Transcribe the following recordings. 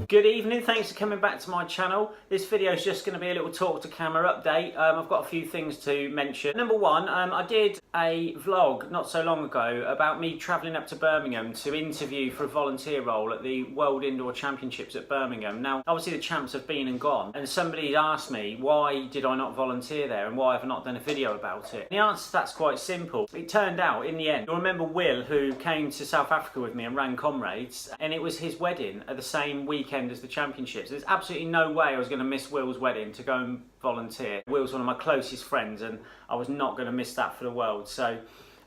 Good evening, thanks for coming back to my channel. This video is just going to be a little talk to camera update. I've got a few things to mention. Number one, I did a vlog not so long ago about me travelling up to Birmingham to interview for a volunteer role at the World Indoor Championships at Birmingham. Now, obviously the champs have been and gone, and somebody asked me why did I not volunteer there and why have I not done a video about it. The answer to that's quite simple. It turned out in the end, you'll remember Will, who came to South Africa with me and ran Comrades, and it was his wedding at the same weekend as the championships. There's absolutely no way I was going to miss Will's wedding to go and volunteer. Will's one of my closest friends and I was not going to miss that for the world. So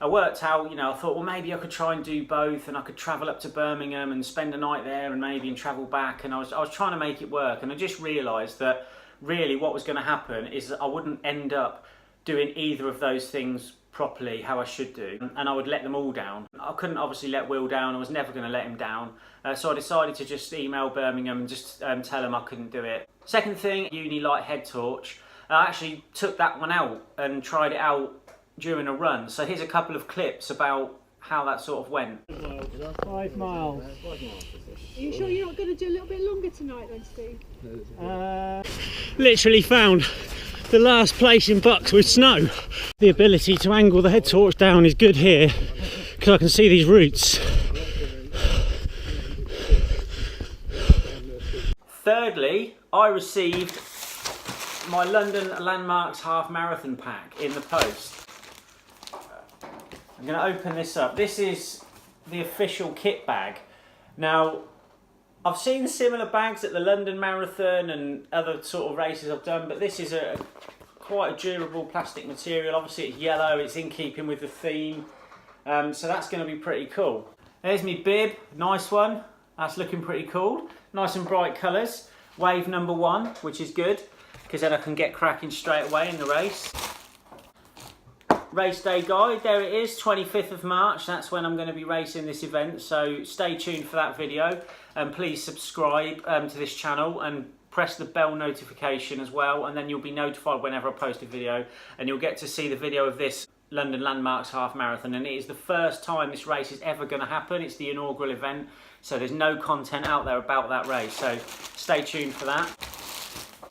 I worked out, I thought, well, maybe I could try and do both, and I could travel up to Birmingham and spend a night there and maybe travel back, and I was trying to make it work, and I just realised that really what was going to happen is that I wouldn't end up doing either of those things properly how I should do, and I would let them all down. I couldn't obviously let Will down, I was never going to let him down, so I decided to just email Birmingham and just tell them I couldn't do it. Second thing, uni light head torch. I actually took that one out and tried it out during a run, so here's a couple of clips about how that sort of went. 5 miles. Are you sure you're not going to do a little bit longer tonight then, Steve? Literally found the last place in Bucks with snow. The ability to angle the head torch down is good here because I can see these roots. Thirdly, I received my London Landmarks half marathon pack in the post. I'm going to open this up. This is the official kit bag. Now, I've seen similar bags at the London Marathon and other sort of races I've done, but this is quite a durable plastic material. Obviously it's yellow, it's in keeping with the theme, so that's going to be pretty cool. There's my bib, nice one, that's looking pretty cool. Nice and bright colours. Wave number 1, which is good, because then I can get cracking straight away in the race. Race day guide, there it is, 25th of March, that's when I'm going to be racing this event, so stay tuned for that video, and please subscribe to this channel and press the bell notification as well, and then you'll be notified whenever I post a video, and you'll get to see the video of this London Landmarks half marathon. And it is the first time this race is ever going to happen. It's the inaugural event, so there's no content out there about that race, so stay tuned for that.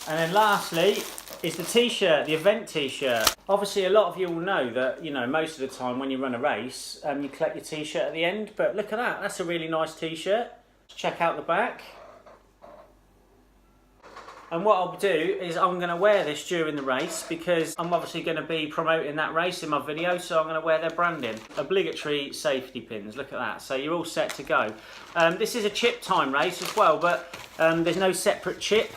And then lastly is the t-shirt, the event t-shirt. Obviously a lot of you will know that, most of the time when you run a race, you collect your t-shirt at the end, but look at that, that's a really nice t-shirt. Check out the back. And what I'll do is I'm going to wear this during the race because I'm obviously going to be promoting that race in my video, so I'm going to wear their branding. Obligatory safety pins, look at that, so you're all set to go. This is a chip time race as well, but there's no separate chip.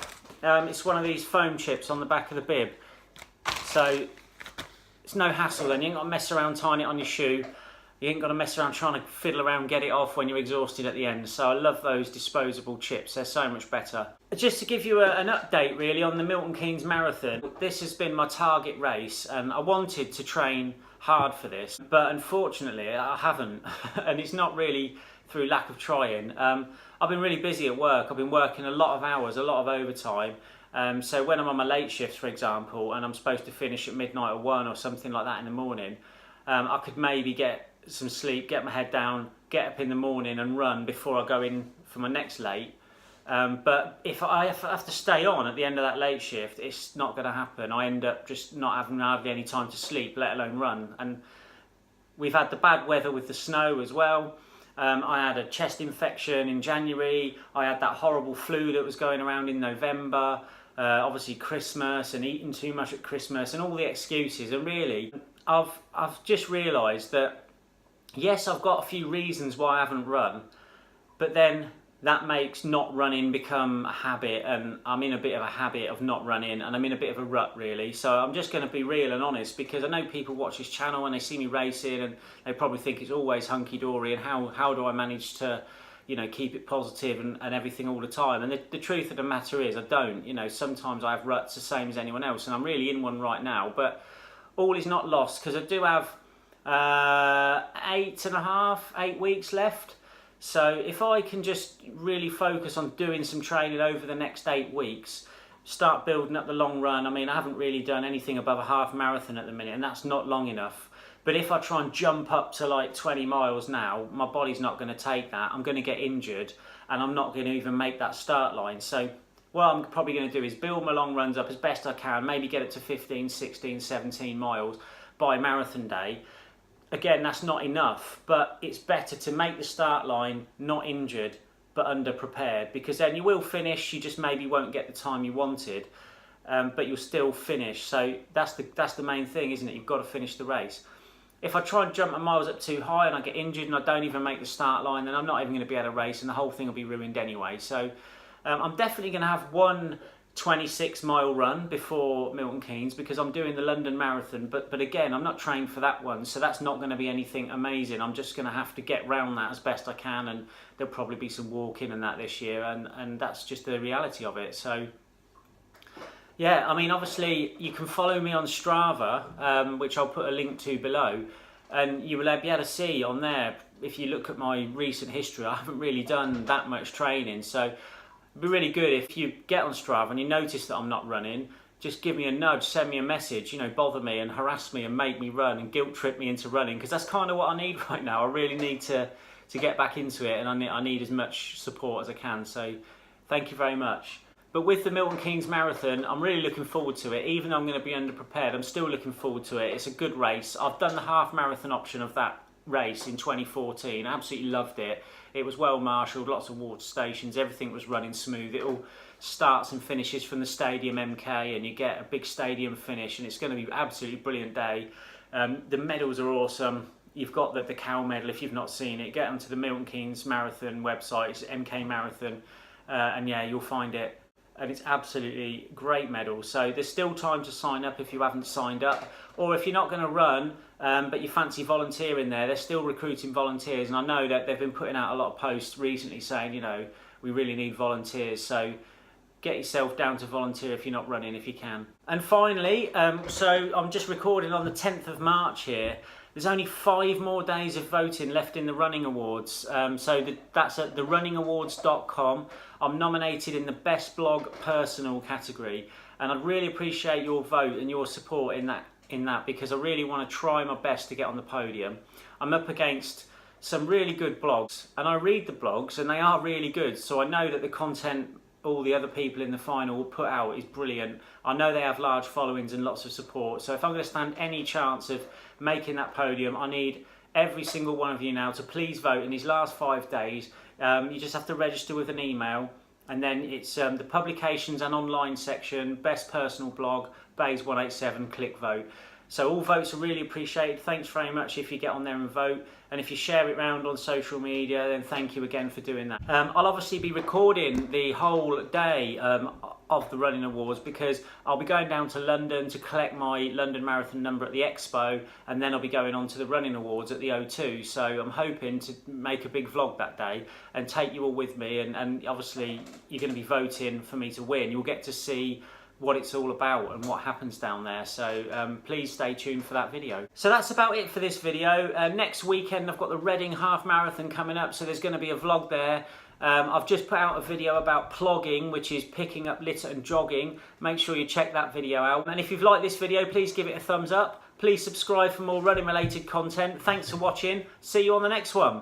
It's one of these foam chips on the back of the bib, so it's no hassle then. You ain't got to mess around tying it on your shoe. You ain't got to mess around trying to fiddle around, get it off when you're exhausted at the end. So I love those disposable chips, they're so much better. Just to give you an update really on the Milton Keynes Marathon, this has been my target race, and I wanted to train hard for this, but unfortunately I haven't, and it's not really through lack of trying. I've been really busy at work, I've been working a lot of hours, a lot of overtime, so when I'm on my late shifts, for example, and I'm supposed to finish at midnight or 1 or something like that in the morning, I could maybe get some sleep, get my head down, get up in the morning and run before I go in for my next late. But if I have to stay on at the end of that late shift, it's not going to happen. I end up just not having hardly any time to sleep, let alone run. And we've had the bad weather with the snow as well. I had a chest infection in January. I had that horrible flu that was going around in November. Obviously Christmas and eating too much at Christmas and all the excuses. And really, I've just realised that yes, I've got a few reasons why I haven't run, but then that makes not running become a habit, and I'm in a bit of a habit of not running, and I'm in a bit of a rut really. So I'm just going to be real and honest, because I know people watch this channel and they see me racing and they probably think it's always hunky-dory, and how do I manage to keep it positive and everything all the time. And the truth of the matter is I don't. Sometimes I have ruts the same as anyone else, and I'm really in one right now, but all is not lost, because I do have 8 weeks left. So if I can just really focus on doing some training over the next 8 weeks, start building up the long run. I mean, I haven't really done anything above a half marathon at the minute, and that's not long enough. But if I try and jump up to like 20 miles now, my body's not going to take that. I'm going to get injured and I'm not going to even make that start line. So what I'm probably going to do is build my long runs up as best I can, maybe get it to 15, 16, 17 miles by marathon day. Again, that's not enough, but it's better to make the start line not injured but under prepared, because then you will finish, you just maybe won't get the time you wanted, but you'll still finish. So that's the main thing, isn't it? You've got to finish the race. If I try and jump my miles up too high and I get injured and I don't even make the start line, then I'm not even going to be able to race and the whole thing will be ruined anyway. So I'm definitely going to have one 26-mile run before Milton Keynes, because I'm doing the London Marathon, but again, I'm not trained for that one, so that's not going to be anything amazing. I'm just going to have to get round that as best I can, and there'll probably be some walking and that this year, and that's just the reality of it. So yeah, I mean, obviously you can follow me on Strava, which I'll put a link to below, and you will be able to see on there, if you look at my recent history, I haven't really done that much training. So it'd be really good if you get on Strava and you notice that I'm not running, just give me a nudge, send me a message, you know, bother me and harass me and make me run and guilt trip me into running, because that's kind of what I need right now. I really need to get back into it, and I need as much support as I can. So thank you very much. But with the Milton Keynes Marathon, I'm really looking forward to it. Even though I'm going to be underprepared, I'm still looking forward to it. It's a good race. I've done the half marathon option of that race in 2014. I absolutely loved it. It was well marshalled, lots of water stations, everything was running smooth. It all starts and finishes from the Stadium MK, and you get a big stadium finish, and it's going to be an absolutely brilliant day. The medals are awesome. You've got the cow medal if you've not seen it. Get onto the Milton Keynes Marathon website, it's MK Marathon, and yeah, you'll find it. And it's absolutely great medal. So there's still time to sign up if you haven't signed up, or if you're not going to run but you fancy volunteering there, they're still recruiting volunteers, and I know that they've been putting out a lot of posts recently saying, you know, we really need volunteers. So get yourself down to volunteer if you're not running, if you can. And finally, so I'm just recording on the 10th of March here. There's only 5 more days of voting left in the Running Awards. That's at therunningawards.com. I'm nominated in the Best Blog Personal category, and I'd really appreciate your vote and your support in that, because I really want to try my best to get on the podium. I'm up against some really good blogs, and I read the blogs and they are really good, so I know that the content all the other people in the final will put out is brilliant. I know they have large followings and lots of support, so if I'm going to stand any chance of making that podium, I need every single one of you now to please vote in these last 5 days. You just have to register with an email, and then it's the publications and online section, best personal blog, Bays 187, click vote. So all votes are really appreciated. Thanks very much if you get on there and vote. And if you share it around on social media, then thank you again for doing that. I'll obviously be recording the whole day of the Running Awards, because I'll be going down to London to collect my London Marathon number at the Expo, and then I'll be going on to the Running Awards at the O2. So I'm hoping to make a big vlog that day and take you all with me. And obviously you're going to be voting for me to win. You'll get to see what it's all about and what happens down there, so please stay tuned for that video. So that's about it for this video. Next weekend I've got the Reading Half Marathon coming up, so there's going to be a vlog there. I've just put out a video about plogging, which is picking up litter and jogging. Make sure you check that video out, and if you've liked this video, please give it a thumbs up. Please subscribe for more running related content. Thanks for watching. See you on the next one.